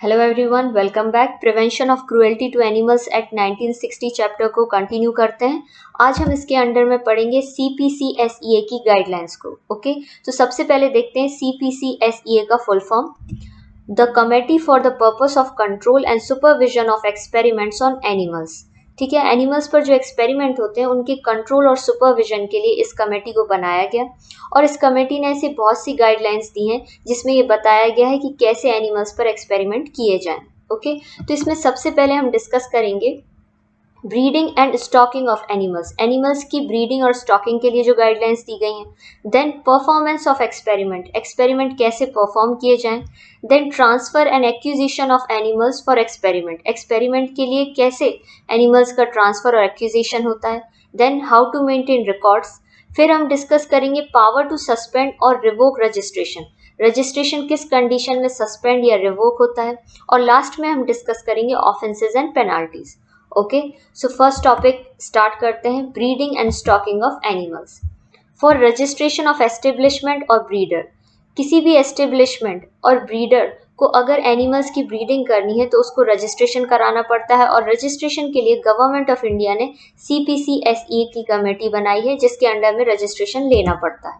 Hello everyone, welcome back. Prevention of cruelty to animals act 1960 chapter को continue करते हैं। आज हम इसके अंडर में पढ़ेंगे CPCSEA की गाइडलाइंस को। ओके, तो सबसे पहले देखते हैं CPCSEA का full form. The committee for the purpose of control and supervision of experiments on animals. ठीक है, एनिमल्स पर जो एक्सपेरिमेंट होते हैं उनके कंट्रोल और सुपरविजन के लिए इस कमेटी को बनाया गया और इस कमेटी ने ऐसी बहुत सी गाइडलाइंस दी हैं जिसमें ये बताया गया है कि कैसे एनिमल्स पर एक्सपेरिमेंट किए जाएं। ओके, तो इसमें सबसे पहले हम डिस्कस करेंगे breeding and stocking of animals. Animals की ब्रीडिंग और स्टॉकिंग के लिए जो गाइडलाइंस दी गई हैं। Then performance of experiment, experiment कैसे परफॉर्म किए जाएं। Then transfer and acquisition of animals for experiment, experiment के लिए कैसे एनिमल्स का ट्रांसफर और एक्विजिशन होता है। Then how to maintain records. फिर हम डिस्कस करेंगे पावर टू सस्पेंड और रिवोक रजिस्ट्रेशन, रजिस्ट्रेशन किस कंडीशन में सस्पेंड या रिवोक होता है। और लास्ट में हम डिस्कस करेंगे offences and penalties. Okay, so first topic start करते हैं, breeding and stocking of animals. For registration of establishment और ब्रीडर, किसी भी एस्टेब्लिशमेंट और ब्रीडर को अगर एनिमल्स की ब्रीडिंग करनी है तो उसको रजिस्ट्रेशन कराना पड़ता है और रजिस्ट्रेशन के लिए गवर्नमेंट ऑफ इंडिया ने CPCSE की कमेटी बनाई है जिसके अंडर में रजिस्ट्रेशन लेना पड़ता है।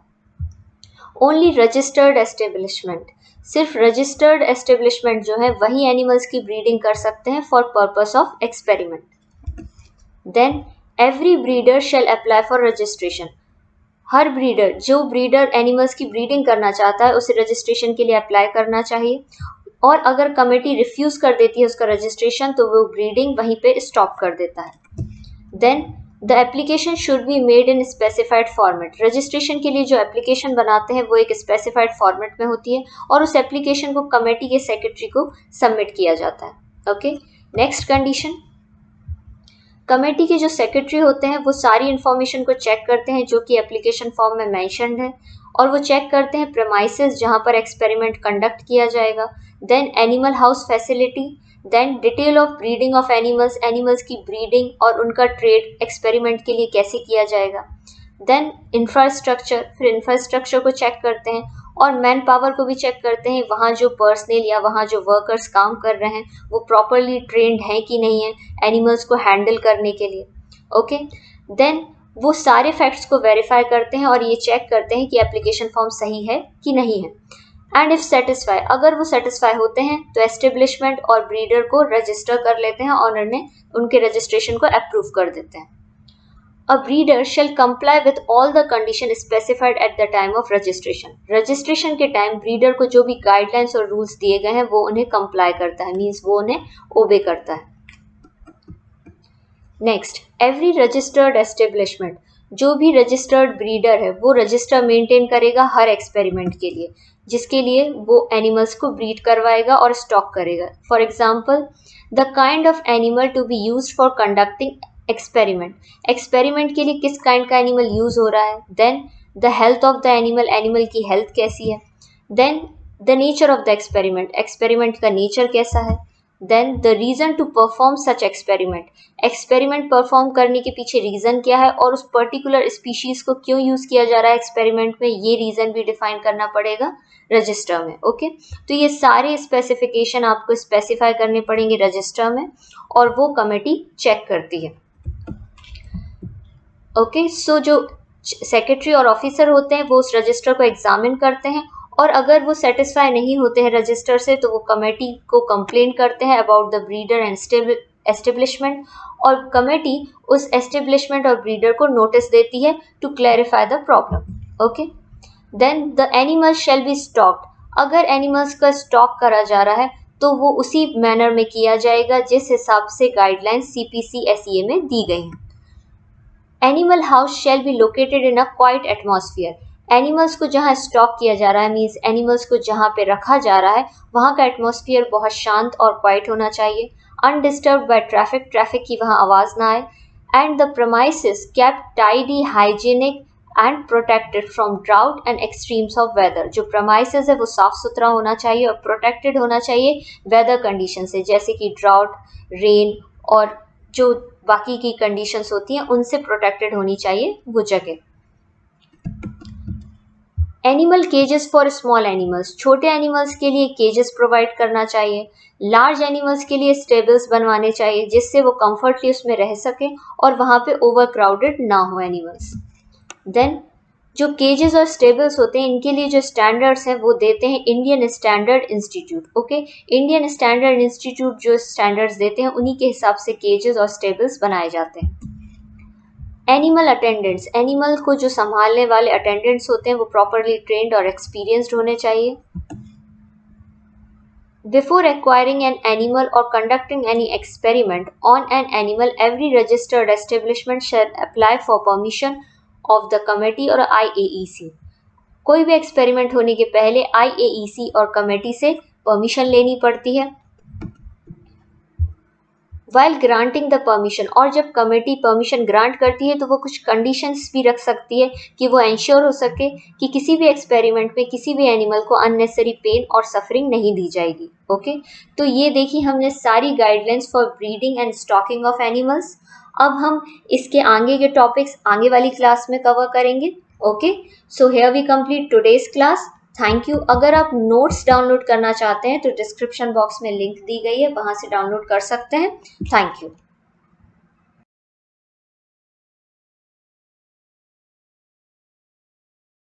ओनली रजिस्टर्ड एस्टेब्लिशमेंट, सिर्फ रजिस्टर्ड एस्टेब्लिशमेंट जो है वही एनिमल्स की ब्रीडिंग कर सकते हैं for purpose of experiment. Then every breeder shall apply for registration, हर ब्रीडर, जो ब्रीडर एनिमल्स की ब्रीडिंग करना चाहता है उसे रजिस्ट्रेशन के लिए अप्लाई करना चाहिए और अगर कमेटी रिफ्यूज कर देती है उसका रजिस्ट्रेशन तो वो ब्रीडिंग वहीं पे स्टॉप कर देता है। Then the application should be made in specified format, registration के लिए जो एप्लीकेशन बनाते हैं वो एक स्पेसिफाइड फॉर्मेट में होती है और उस एप्लीकेशन को कमेटी के सेक्रेटरी को सबमिट किया जाता है। ओके, नेक्स्ट कंडीशन, कमेटी के जो सेक्रेटरी होते हैं वो सारी इंफॉर्मेशन को चेक करते हैं जो कि एप्लीकेशन फॉर्म में मेंशन्ड है और वो चेक करते हैं प्रेमाइसेस जहां पर एक्सपेरिमेंट कंडक्ट किया जाएगा। Then animal house facility, then detail of breeding of animals, animals की ब्रीडिंग और उनका ट्रेड एक्सपेरिमेंट के लिए कैसे किया जाएगा। देन इंफ्रास्ट्रक्चर, फिर इंफ्रास्ट्रक्चर को चेक करते हैं और मैन पावर को भी चेक करते हैं, वहाँ जो पर्सनल या वहाँ जो वर्कर्स काम कर रहे हैं वो प्रॉपरली ट्रेंड हैं कि नहीं है एनिमल्स को हैंडल करने के लिए। ओके, देन वो सारे फैक्ट्स को वेरीफाई करते हैं और ये चेक करते हैं कि एप्लीकेशन फॉर्म सही है कि नहीं है। एंड इफ सेटिस्फाई, अगर वो सेटिस्फाई होते हैं तो एस्टेब्लिशमेंट और ब्रीडर को रजिस्टर कर लेते हैं और उनके रजिस्ट्रेशन को अप्रूव कर देते हैं। A breeder shall comply with all the conditions specified at the time of registration. Registration के टाइम ब्रीडर को जो भी गाइडलाइंस और रूल्स दिए गए हैं वो उन्हें कंप्लाई करता है, मीन्स वो उन्हें ओबे करता है। नेक्स्ट, एवरी रजिस्टर्ड एस्टेब्लिशमेंट, जो भी रजिस्टर्ड ब्रीडर है वो रजिस्टर मेंटेन करेगा हर एक्सपेरिमेंट के लिए जिसके लिए वो एनिमल्स को ब्रीड करवाएगा और स्टॉक करेगा। For example, the kind of animal to be used for conducting experiment, experiment के लिए किस काइंड का एनिमल यूज हो रहा है। Then the health of the animal, animal की हेल्थ कैसी है। Then the nature of the experiment, experiment का नेचर कैसा है। Then the reason to perform such experiment, experiment perform करने के पीछे रीजन क्या है और उस पर्टिकुलर स्पीशीज को क्यों यूज किया जा रहा है एक्सपेरिमेंट में, ये रीजन भी डिफाइन करना पड़ेगा रजिस्टर में। ओके, तो ये सारे स्पेसिफिकेशन आपको स्पेसिफाई करने पड़ेंगे रजिस्टर में और वो कमेटी चेक करती है। ओके, सो जो सेक्रेटरी और ऑफिसर होते हैं वो उस रजिस्टर को एग्जामिन करते हैं और अगर वो सेटिस्फाई नहीं होते हैं रजिस्टर से तो वो कमेटी को कंप्लेन करते हैं about the breeder and establishment और कमेटी उस एस्टेब्लिशमेंट और ब्रीडर को नोटिस देती है to clarify the problem. Okay, then the animal shall be stocked, अगर एनिमल्स का स्टॉक करा जा रहा है तो वो उसी मैनर में किया जाएगा जिस हिसाब से गाइडलाइंस CPCSEA में दी गई हैं। Animal house shall be located in a quite atmosphere, animals को जहाँ स्टॉक किया जा रहा है, मीन्स एनिमल्स को जहाँ पे रखा जा रहा है वहाँ का एटमॉस्फेयर बहुत शांत और क्वाइट होना चाहिए। अनडिस्टर्ब बाय ट्रैफिक, ट्रैफिक की वहाँ आवाज़ ना आए। And the premises kept tidy, hygienic and protected from drought and extremes of weather, जो प्रमाइसेस है वो साफ सुथरा होना चाहिए और प्रोटेक्टेड होना चाहिए वेदर कंडीशन से, जैसे कि ड्राउट, रेन और जो बाकी की कंडीशंस होती हैं उनसे प्रोटेक्टेड होनी चाहिए वो जगह। एनिमल केजेस फॉर स्मॉल एनिमल्स, छोटे एनिमल्स के लिए केजेस प्रोवाइड करना चाहिए। लार्ज एनिमल्स के लिए स्टेबल्स बनवाने चाहिए जिससे वो कंफर्टली उसमें रह सके और वहाँ पे ओवर क्राउडेड ना हो एनिमल्स। देन जो केजेस और स्टेबल्स होते हैं इनके लिए जो स्टैंडर्ड्स हैं वो देते हैं Indian standard institute. Okay, Indian standard institute जो स्टैंडर्ड्स देते हैं उन्हीं के हिसाब से केजेस और स्टेबल्स बनाए जाते हैं। एनिमल अटेंडेंट्स, एनिमल को जो संभालने वाले अटेंडेंट्स होते हैं वो प्रॉपरली ट्रेंड और एक्सपीरियंस्ड होने चाहिए। Before acquiring an animal or conducting any experiment on an animal, every registered establishment shall apply for permission of the committee और IAEC। कोई भी एक्सपेरिमेंट होने के पहले IAEC और कमेटी से परमिशन लेनी पड़ती है। वाइल ग्रांटिंग द परमिशन, और जब कमेटी परमिशन ग्रांट करती है तो वो कुछ कंडीशंस भी रख सकती है कि वो इंश्योर हो सके कि किसी भी एक्सपेरिमेंट में किसी भी एनिमल को अननेसेसरी पेन और सफरिंग नहीं दी जाएगी। ओके, तो ये देखी हमने सारी guidelines for breeding and stocking of animals. अब हम इसके आगे के टॉपिक्स आगे वाली क्लास में कवर करेंगे। Okay, so here we complete today's class. Thank you. अगर आप नोट्स डाउनलोड करना चाहते हैं तो डिस्क्रिप्शन बॉक्स में लिंक दी गई है, वहाँ से डाउनलोड कर सकते हैं। Thank you.